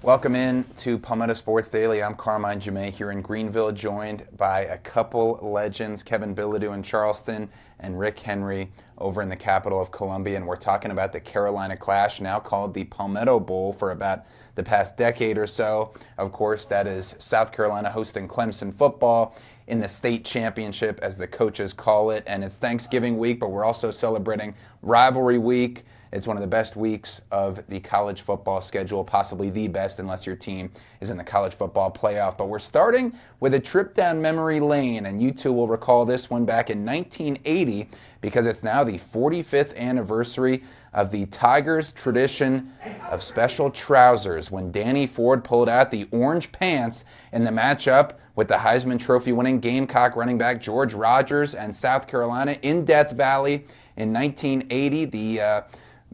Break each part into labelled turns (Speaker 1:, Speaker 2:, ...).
Speaker 1: Welcome in to Palmetto Sports Daily. I'm Carmine here in Greenville, joined by a couple legends, Kevin Bilodeau in Charleston and Rick Henry over in the capital of Columbia. And we're talking about the Carolina Clash, now called the Palmetto Bowl, for about the past decade or so. Of course, that is South Carolina hosting Clemson football in the state championship, as the coaches call it. And it's Thanksgiving week, but we're also celebrating rivalry week. It's one of the best weeks of the college football schedule, possibly the best unless your team is in the college football playoff. But we're starting with a trip down memory lane, and you two will recall this one back in 1980 because it's now the 45th anniversary of the Tigers' tradition of special trousers, when Danny Ford pulled out the orange pants in the matchup with the Heisman Trophy winning Gamecock running back George Rogers and South Carolina in Death Valley in 1980.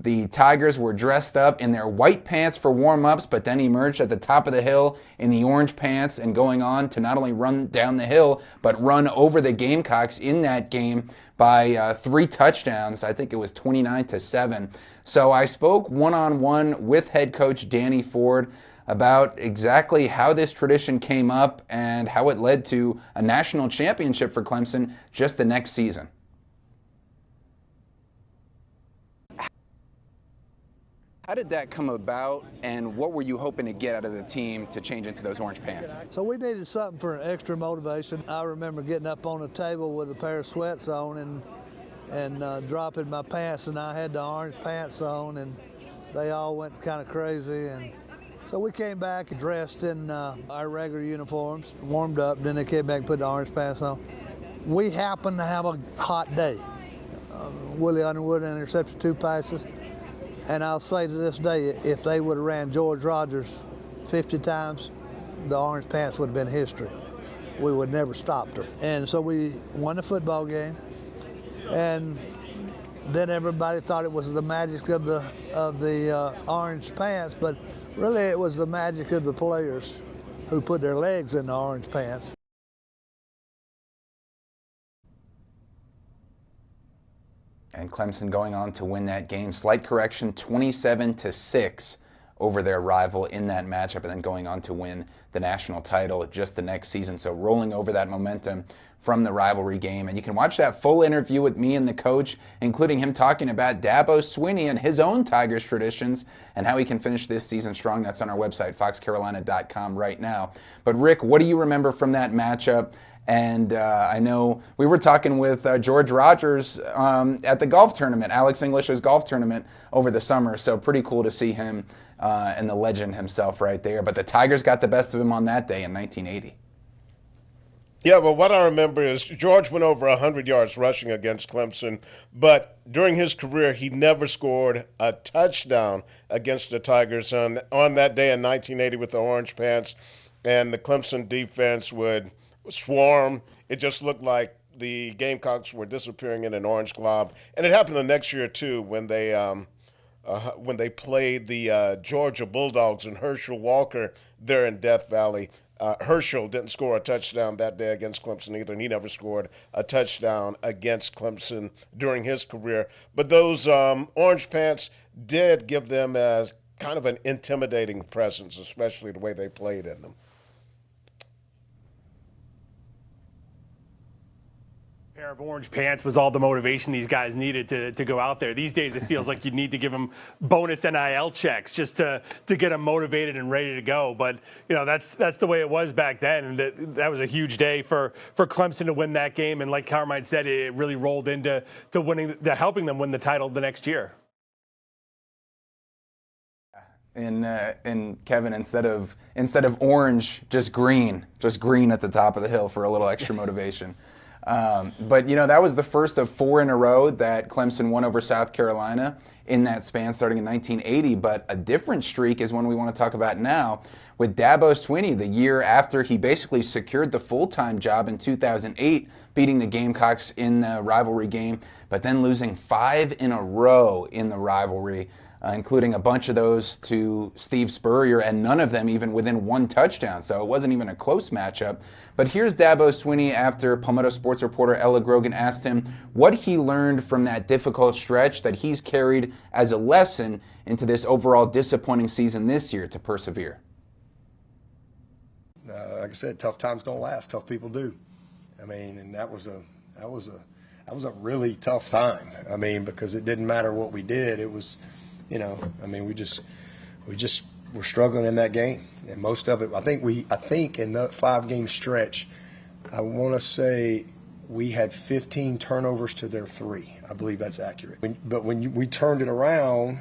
Speaker 1: The Tigers were dressed up in their white pants for warm-ups, but then emerged at the top of the hill in the orange pants and going on to not only run down the hill, but run over the Gamecocks in that game by 3 touchdowns. I think it was 29-7. So I spoke one-on-one with head coach Danny Ford about exactly how this tradition came up and how it led to a national championship for Clemson just the next season. How did that come about, and what were you hoping to get out of the team to change into those orange pants?
Speaker 2: So we needed something for an extra motivation. I remember getting up on the table with a pair of sweats on and dropping my pants, and I had the orange pants on, and they all went kind of crazy. And so we came back dressed in our regular uniforms, warmed up, then they came back and put the orange pants on. We happened to have a hot day. Willie Underwood intercepted 2 passes. And I'll say to this day, if they would have ran George Rogers 50 times, the orange pants would have been history. We would never stopped her. And so we won the football game. And then everybody thought it was the magic of the orange pants, but really it was the magic of the players who put their legs in the orange pants.
Speaker 1: And Clemson going on to win that game. Slight correction, 27-6 over their rival in that matchup, and then going on to win the national title just the next season. So rolling over that momentum from the rivalry game. And you can watch that full interview with me and the coach, including him talking about Dabo Swinney and his own Tigers traditions and how he can finish this season strong. That's on our website, foxcarolina.com right now. But Rick, what do you remember from that matchup? And I know we were talking with George Rogers at the golf tournament, Alex English's golf tournament over the summer. So pretty cool to see him and the legend himself right there. But the Tigers got the best of him on that day in 1980.
Speaker 3: Yeah, well, what I remember is George went over 100 yards rushing against Clemson, but during his career, he never scored a touchdown against the Tigers. On that day in 1980 with the orange pants, and the Clemson defense would swarm. It just looked like the Gamecocks were disappearing in an orange glob. And it happened the next year, too, when they played the Georgia Bulldogs and Herschel Walker there in Death Valley. Herschel didn't score a touchdown that day against Clemson either, and he never scored a touchdown against Clemson during his career. But those orange pants did give them kind of an intimidating presence, especially the way they played in them.
Speaker 4: Pair of orange pants was all the motivation these guys needed to go out there. These days, it feels like you need to give them bonus NIL checks just to get them motivated and ready to go. But you know, that's the way it was back then, and that was a huge day for Clemson to win that game. And like Carmine said, it really rolled into helping them win the title the next year.
Speaker 1: And Kevin, instead of orange, just green at the top of the hill for a little extra motivation. But, you know, that was the first of 4 in a row that Clemson won over South Carolina in that span starting in 1980. But a different streak is one we want to talk about now with Dabo Swinney, the year after he basically secured the full-time job in 2008, beating the Gamecocks in the rivalry game, but then losing 5 in a row in the rivalry. Including a bunch of those to Steve Spurrier, and none of them even within 1 touchdown. So it wasn't even a close matchup. But here's Dabo Swinney after Palmetto Sports reporter Ella Grogan asked him what he learned from that difficult stretch that he's carried as a lesson into this overall disappointing season this year to persevere.
Speaker 5: Like I said, tough times don't last. Tough people do. I mean, and that was a really tough time. I mean, because it didn't matter what we did. It was, I mean, we just were struggling in that game, and most of it. I think in the 5-game stretch, I want to say we had 15 turnovers to their 3. I believe that's accurate. But when we turned it around,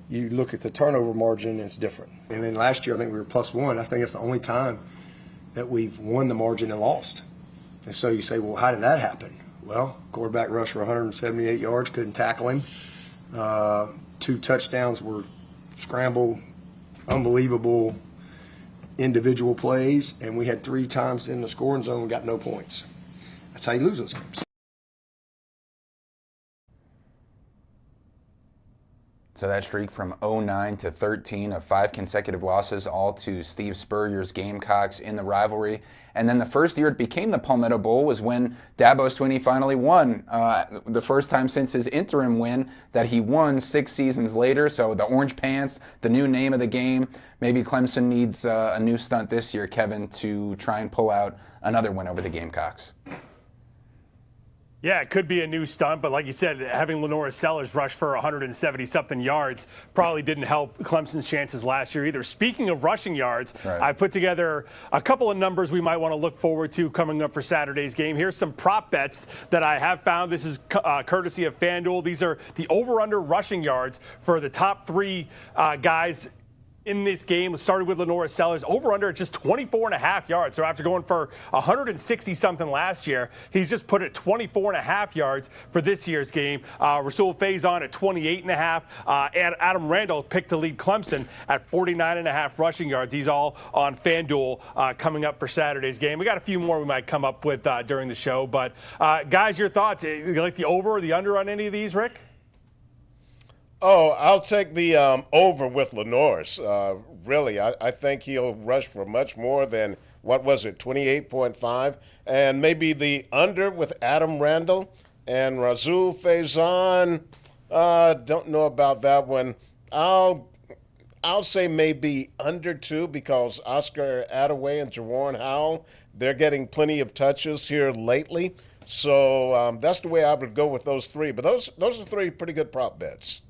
Speaker 5: you look at the turnover margin, it's different. And then last year, I think we were +1. I think it's the only time that we've won the margin and lost. And so you say, well, how did that happen? Well, quarterback rushed for 178 yards, couldn't tackle him. 2 touchdowns were scramble, unbelievable individual plays, and we had 3 times in the scoring zone and got no points. That's how you lose those games.
Speaker 1: So that streak from 09 to 13 of 5 consecutive losses, all to Steve Spurrier's Gamecocks in the rivalry. And then the first year it became the Palmetto Bowl was when Dabo Swinney finally won. The first time since his interim win that he won 6 seasons later. So the orange pants, the new name of the game. Maybe Clemson needs a new stunt this year, Kevin, to try and pull out another win over the Gamecocks.
Speaker 4: Yeah, it could be a new stunt, but like you said, having Lenora Sellers rush for 170-something yards probably didn't help Clemson's chances last year either. Speaking of rushing yards,
Speaker 1: right.
Speaker 4: I put together a couple of numbers we might want to look forward to coming up for Saturday's game. Here's some prop bets that I have found. This is courtesy of FanDuel. These are the over-under rushing yards for the top 3 guys in this game. It started with Lenora Sellers, over under at just 24.5 yards. So after going for 160-something last year, he's just put it 24.5 yards for this year's game. Rasul Faison at 28.5. Adam Randall picked to lead Clemson at 49.5 rushing yards. These all on FanDuel coming up for Saturday's game. We got a few more we might come up with during the show. But guys, your thoughts? You like the over or the under on any of these, Rick?
Speaker 3: Oh, I'll take the over with Lenore's. Really, I think he'll rush for much more than, 28.5? And maybe the under with Adam Randall and Rasul Faison. Don't know about that one. I'll say maybe under 2 because Oscar Attaway and Jawan Howell, they're getting plenty of touches here lately. So that's the way I would go with those 3. But those are 3 pretty good prop bets.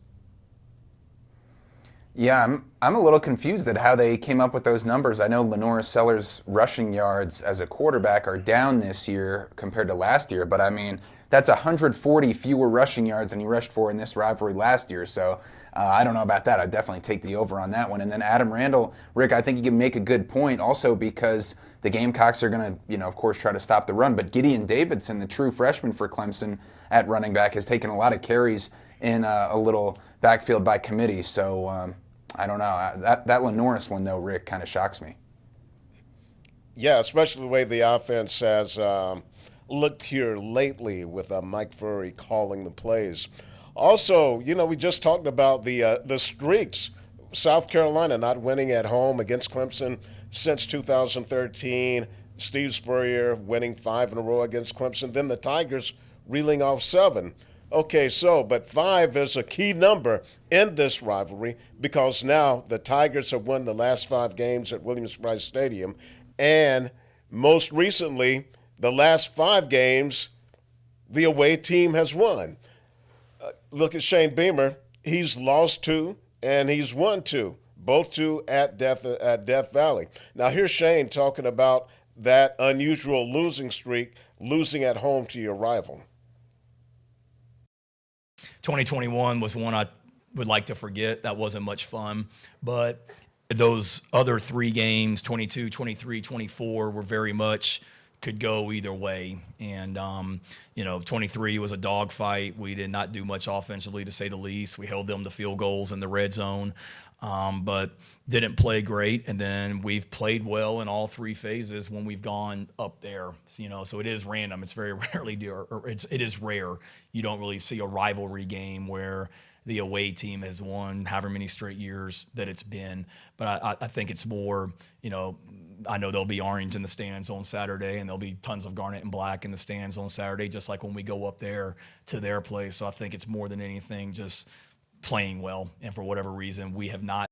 Speaker 1: Yeah, I'm a little confused at how they came up with those numbers. I know Lenora Sellers' rushing yards as a quarterback are down this year compared to last year, but I mean, that's 140 fewer rushing yards than he rushed for in this rivalry last year. So I don't know about that. I'd definitely take the over on that one. And then Adam Randall, Rick, I think you can make a good point also because the Gamecocks are going to, of course, try to stop the run. But Gideon Davidson, the true freshman for Clemson at running back, has taken a lot of carries in a little backfield by committee. So I don't know. That Lenoris one, though, Rick, kind of shocks me.
Speaker 3: Yeah, especially the way the offense has looked here lately with Mike Furry calling the plays. Also, we just talked about the streaks. South Carolina not winning at home against Clemson since 2013. Steve Spurrier winning 5 in a row against Clemson. Then the Tigers reeling off 7. Okay, but 5 is a key number in this rivalry because now the Tigers have won the last 5 games at Williams-Brice Stadium, and most recently, the last 5 games, the away team has won. Look at Shane Beamer. He's lost 2, and he's won 2, both 2 at Death Valley. Now, here's Shane talking about that unusual losing streak, losing at home to your rival.
Speaker 6: 2021 was one I would like to forget. That wasn't much fun. But those other 3 games, 22, 23, 24, were very much could go either way. And, 23 was a dogfight. We did not do much offensively, to say the least. We held them to field goals in the red zone, but didn't play great. And then we've played well in all 3 phases when we've gone up there. So it is random. It's very rarely, it is rare. You don't really see a rivalry game where the away team has won however many straight years that it's been. But I think it's more, I know there'll be orange in the stands on Saturday, and there'll be tons of garnet and black in the stands on Saturday, just like when we go up there to their place. So I think it's more than anything just playing well. And for whatever reason, we have not.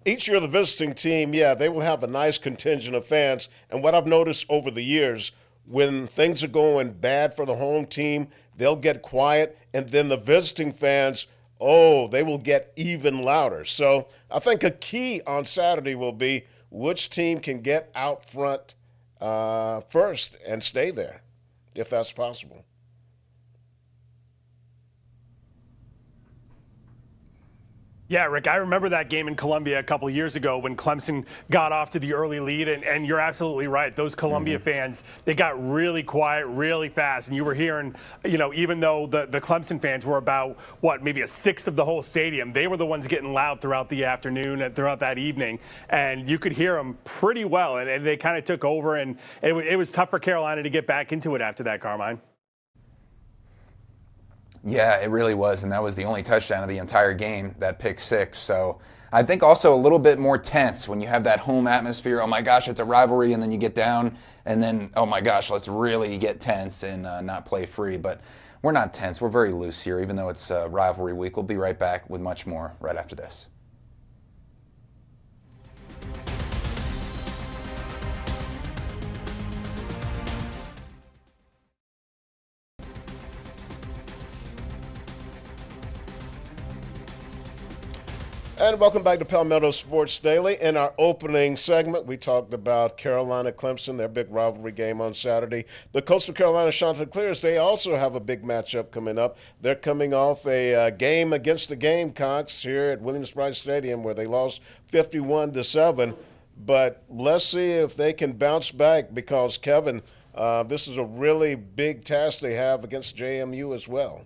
Speaker 3: Each year, the visiting team, they will have a nice contingent of fans. And what I've noticed over the years, when things are going bad for the home team, they'll get quiet, and then the visiting fans, they will get even louder. So I think a key on Saturday will be which team can get out front first and stay there, if that's possible.
Speaker 4: Yeah, Rick, I remember that game in Columbia a couple of years ago when Clemson got off to the early lead, and you're absolutely right. Those Columbia fans, they got really quiet really fast, and you were hearing, even though the Clemson fans were about, maybe a sixth of the whole stadium, they were the ones getting loud throughout the afternoon and throughout that evening, and you could hear them pretty well, and they kind of took over, and it was tough for Carolina to get back into it after that, Carmine.
Speaker 1: Yeah, it really was, and that was the only touchdown of the entire game, that pick six. So I think also a little bit more tense when you have that home atmosphere. Oh my gosh, it's a rivalry, and then you get down, and then, oh my gosh, let's really get tense and not play free. But we're not tense. We're very loose here, even though it's rivalry week. We'll be right back with much more right after this.
Speaker 3: And welcome back to Palmetto Sports Daily. In our opening segment, we talked about Carolina Clemson, their big rivalry game on Saturday. The Coastal Carolina Chanticleers, they also have a big matchup coming up. They're coming off a game against the Gamecocks here at Williams-Brice Stadium where they lost 51-7. But let's see if they can bounce back because, Kevin, this is a really big task they have against JMU as well.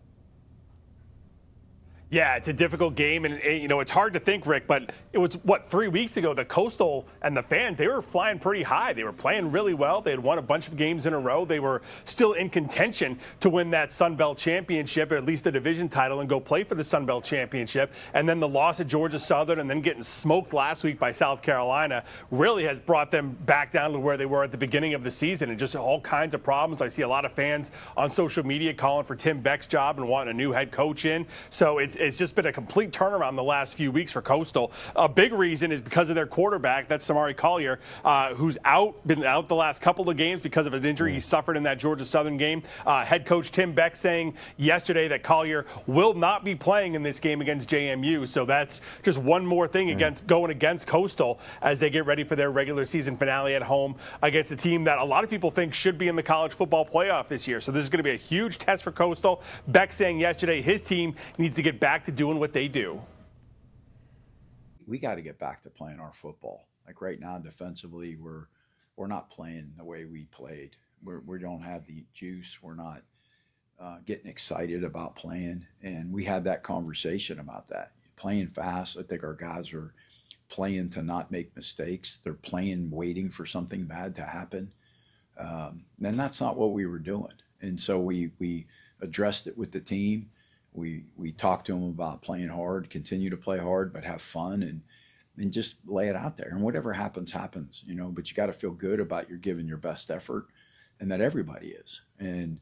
Speaker 4: Yeah, it's a difficult game, and it's hard to think, Rick, but it was, 3 weeks ago, the Coastal and the fans, they were flying pretty high. They were playing really well. They had won a bunch of games in a row. They were still in contention to win that Sun Belt Championship, or at least the division title, and go play for the Sun Belt Championship. And then the loss at Georgia Southern and then getting smoked last week by South Carolina really has brought them back down to where they were at the beginning of the season, and just all kinds of problems. I see a lot of fans on social media calling for Tim Beck's job and wanting a new head coach in. So it's just been a complete turnaround the last few weeks for Coastal. A big reason is because of their quarterback, that's Samari Collier, who's been out the last couple of games because of an injury he suffered in that Georgia Southern game. Head coach Tim Beck saying yesterday that Collier will not be playing in this game against JMU. So that's just one more thing going against Coastal as they get ready for their regular season finale at home against a team that a lot of people think should be in the college football playoff this year. So this is going to be a huge test for Coastal. Beck saying yesterday his team needs to get back to doing what they do.
Speaker 7: We got to get back to playing our football. Like right now, defensively, we're not playing the way we played. We don't have the juice. We're not getting excited about playing. And we had that conversation about that. Playing fast. I think our guys are playing to not make mistakes. They're playing waiting for something bad to happen. And that's not what we were doing. And so we addressed it with the team. We talked to them about playing hard, continue to play hard, but have fun and just lay it out there. And whatever happens, happens, but you got to feel good about you're giving your best effort and that everybody is. And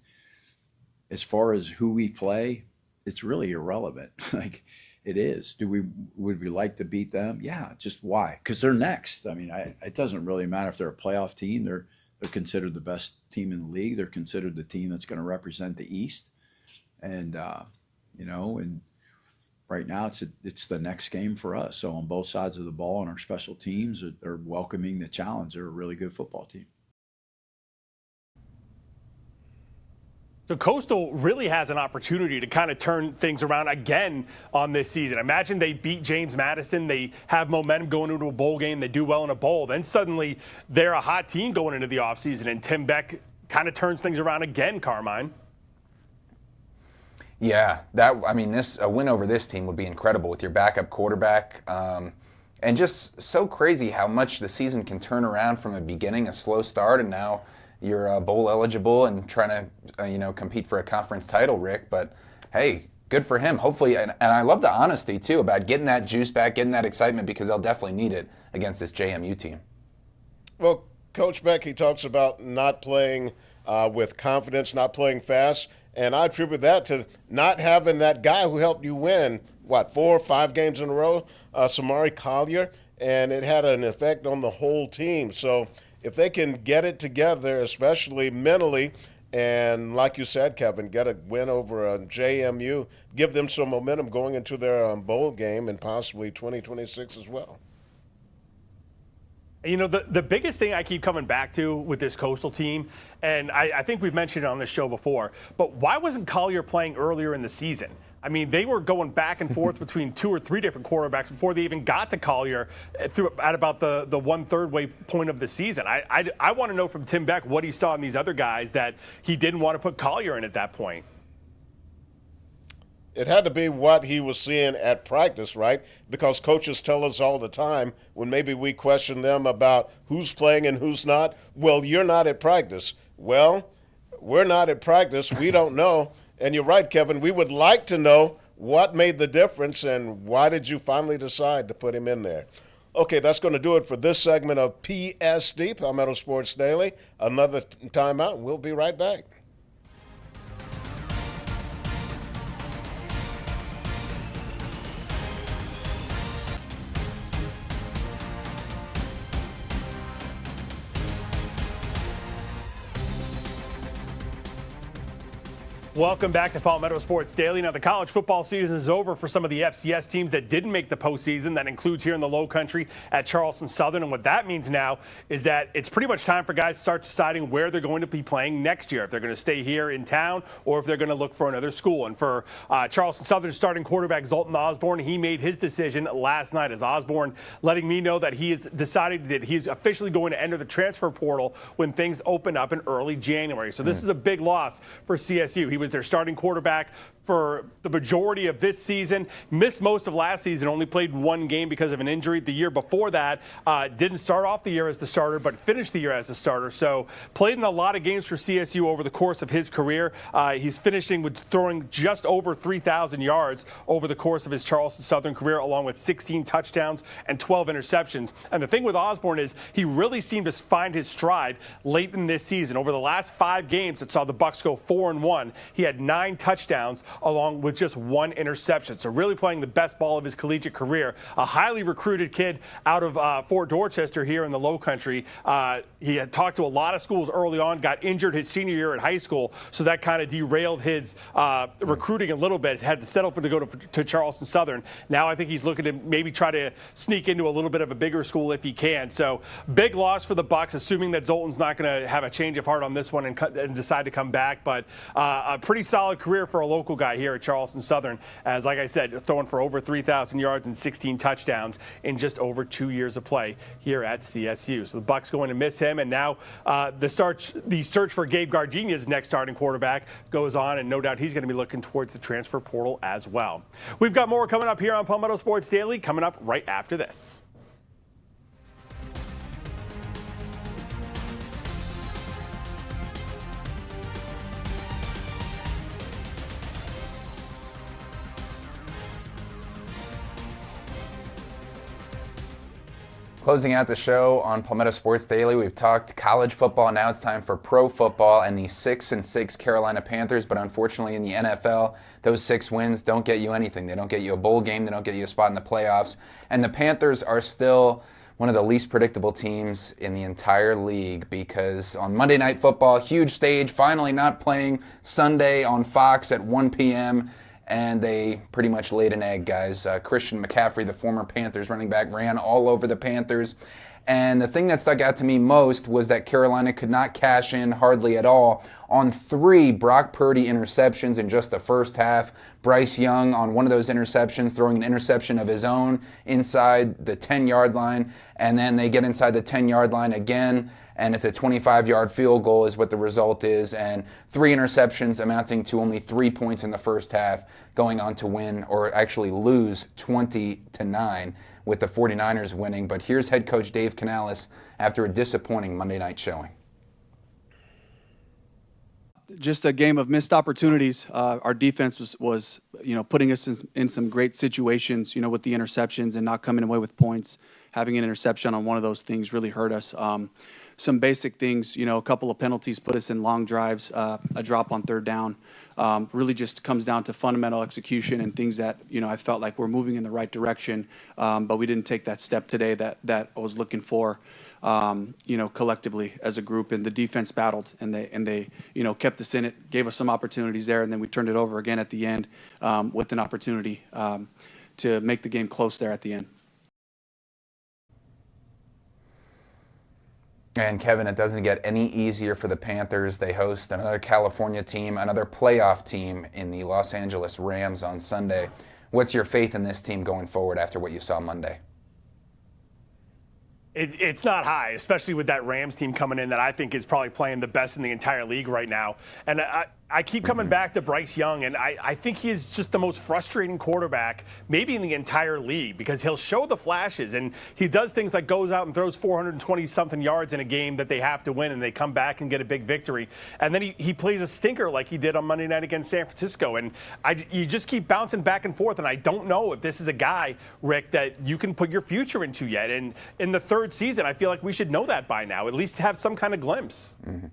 Speaker 7: as far as who we play, it's really irrelevant. Like it is. Would we like to beat them? Yeah. Just why? Because they're next. I mean, it doesn't really matter if they're a playoff team. They're considered the best team in the league. They're considered the team that's going to represent the East. And, and right now it's the next game for us. So on both sides of the ball and our special teams are welcoming the challenge. They're a really good football team.
Speaker 4: So Coastal really has an opportunity to kind of turn things around again on this season. Imagine they beat James Madison. They have momentum going into a bowl game. They do well in a bowl. Then suddenly they're a hot team going into the offseason, and Tim Beck kind of turns things around again, Carmine.
Speaker 1: Yeah, a win over this team would be incredible with your backup quarterback. And just so crazy how much the season can turn around from a beginning, a slow start, and now you're bowl eligible and trying to, compete for a conference title, Rick. But hey, good for him. Hopefully, and I love the honesty too about getting that juice back, getting that excitement, because they'll definitely need it against this JMU team.
Speaker 3: Well, Coach Beck, he talks about not playing with confidence, not playing fast. And I attribute that to not having that guy who helped you win 4 or 5 games in a row, Samari Collier, and it had an effect on the whole team. So if they can get it together, especially mentally, and like you said, Kevin, get a win over JMU, give them some momentum going into their bowl game and possibly 2026 as well.
Speaker 4: You know, the biggest thing I keep coming back to with this Coastal team, and I think we've mentioned it on this show before, but why wasn't Collier playing earlier in the season? I mean, they were going back and forth between 2 or 3 different quarterbacks before they even got to Collier at about the 1/3 way point of the season. I want to know from Tim Beck what he saw in these other guys that he didn't want to put Collier in at that point.
Speaker 3: It had to be what he was seeing at practice, right? Because coaches tell us all the time when maybe we question them about who's playing and who's not, well, you're not at practice. Well, we're not at practice. We don't know. And you're right, Kevin. We would like to know what made the difference and why did you finally decide to put him in there. Okay, that's going to do it for this segment of PSD, Palmetto Sports Daily. Another timeout, and we'll be right back.
Speaker 4: Welcome back to Palmetto Sports Daily. Now, the college football season is over for some of the FCS teams that didn't make the postseason. That includes here in the Low Country at Charleston Southern. And what that means now is that it's pretty much time for guys to start deciding where they're going to be playing next year, if they're going to stay here in town or if they're going to look for another school. And for Charleston Southern starting quarterback Zoltan Osborne, he made his decision last night, as Osborne letting me know that he has decided that he's officially going to enter the transfer portal when things open up in early January. So this is a big loss for CSU. He was their starting quarterback for the majority of this season, missed most of last season, only played 1 game because of an injury. The year before that, didn't start off the year as the starter, but finished the year as the starter. So played in a lot of games for CSU over the course of his career. He's finishing with throwing just over 3,000 yards over the course of his Charleston Southern career, along with 16 touchdowns and 12 interceptions. And the thing with Osborne is he really seemed to find his stride late in this season. Over the last 5 games that saw the Bucs go 4-1, he had 9 touchdowns along with just 1 interception. So really playing the best ball of his collegiate career. A highly recruited kid out of Fort Dorchester here in the Low Country. He had talked to a lot of schools early on, got injured his senior year at high school, so that kind of derailed his recruiting a little bit. Had to settle for to go to Charleston Southern. Now I think he's looking to maybe try to sneak into a little bit of a bigger school if he can. So big loss for the Bucs, assuming that Zoltan's not going to have a change of heart on this one and decide to come back. But a pretty solid career for a local guy here at Charleston Southern, as like I said, throwing for over 3,000 yards and 16 touchdowns in just over 2 years of play here at CSU. So the Bucs going to miss him, and now the search for Gabe Gardenia's next starting quarterback goes on, and no doubt he's going to be looking towards the transfer portal as well. We've got more coming up here on Palmetto Sports Daily, coming up right after this.
Speaker 1: Closing out the show on Palmetto Sports Daily, we've talked college football. Now it's time for pro football and the 6-6 Carolina Panthers. But unfortunately in the NFL, those 6 wins don't get you anything. They don't get you a bowl game. They don't get you a spot in the playoffs. And the Panthers are still one of the least predictable teams in the entire league, because on Monday Night Football, huge stage, finally not playing Sunday on Fox at 1 p.m., and they pretty much laid an egg, guys. Christian McCaffrey, the former Panthers running back, ran all over the Panthers. And the thing that stuck out to me most was that Carolina could not cash in hardly at all on 3 Brock Purdy interceptions in just the first half. Bryce Young on one of those interceptions, throwing an interception of his own inside the 10-yard line. And then they get inside the 10-yard line again, and it's a 25-yard field goal is what the result is. And 3 interceptions amounting to only 3 points in the first half, going on to win, or actually lose, 20-9 with the 49ers winning. But here's head coach Dave Canales after a disappointing Monday night showing.
Speaker 8: Just a game of missed opportunities. Our defense was putting us in some great situations, with the interceptions and not coming away with points. having an interception on one of those things really hurt us. Some basic things, a couple of penalties put us in long drives, a drop on third down. Really just comes down to fundamental execution and things that, I felt like we're moving in the right direction, but we didn't take that step today that I was looking for, collectively as a group. And the defense battled, and they kept us in it, gave us some opportunities there, and then we turned it over again at the end with an opportunity to make the game close there at the end.
Speaker 1: And Kevin, it doesn't get any easier for the Panthers. They host another California team, another playoff team in the Los Angeles Rams on Sunday. What's your faith in this team going forward after what you saw Monday?
Speaker 4: It's not high, especially with that Rams team coming in that I think is probably playing the best in the entire league right now. And I keep coming back to Bryce Young, and I think he is just the most frustrating quarterback maybe in the entire league, because he'll show the flashes, and he does things like goes out and throws 420-something yards in a game that they have to win, and they come back and get a big victory. And then he plays a stinker like he did on Monday night against San Francisco. And you just keep bouncing back and forth, and I don't know if this is a guy, Rick, that you can put your future into yet. And in the third season, I feel like we should know that by now, at least have some kind of glimpse.
Speaker 1: Mm-hmm.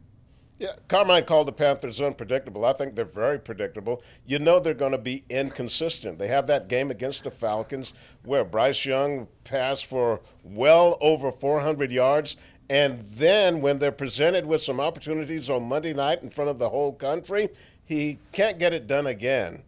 Speaker 3: Yeah, Carmine called the Panthers unpredictable. I think they're very predictable. They're going to be inconsistent. They have that game against the Falcons where Bryce Young passed for well over 400 yards. And then when they're presented with some opportunities on Monday night in front of the whole country, he can't get it done again.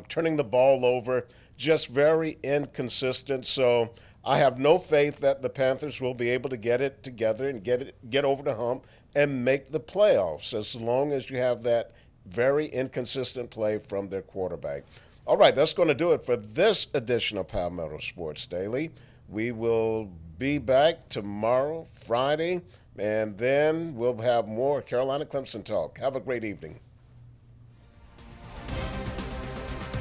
Speaker 3: Turning the ball over, just very inconsistent. So I have no faith that the Panthers will be able to get it together and get over the hump and make the playoffs, as long as you have that very inconsistent play from their quarterback. All right, that's going to do it for this edition of Palmetto Sports Daily. We will be back tomorrow, Friday, and then we'll have more Carolina Clemson talk. Have a great evening.